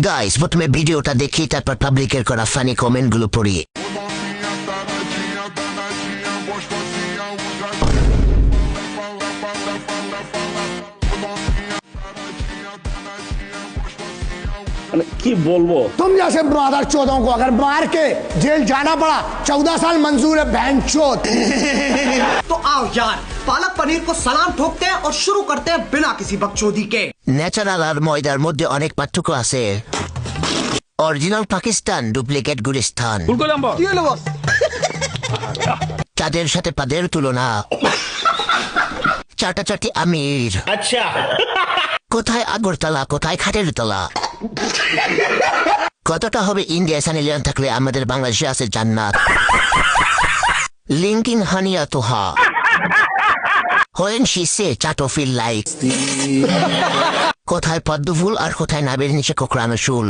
Guys প্রথমে ভিডিওটা দেখি তারপর পাবলিকের করা ফানি কমেন্ট গুলো পড়ি। কি বলবো तुम जैसे ब्रादर चौधों को अगर मार के जेल जाना पड़ा 14 साल मंजूर है बहन चौथ। तो आओ यार पालक पनीर को सलाम ठोकते हैं और शुरू करते हैं बिना किसी बकचोदी के। ন্যাচারাল আর ময়দার মধ্যে অনেক পার্থক্য আছে। Original Pakistan, duplicate Gulistan. তাদের সাথে পাদের তুলনা, চাটাচাটি আমির। আচ্ছা কোথায় আগরতলা, কোথায় খাটের তলা। কতটা হবে ইন্ডিয়া সানি লিওন থাকলে আমাদের বাংলাদেশে আছে Jannat. Linking Haniya Toha When she say chato feel like কোথায় পদ্মফুল আর কোথায় নাবের নিচে কোকড়ানো চুল।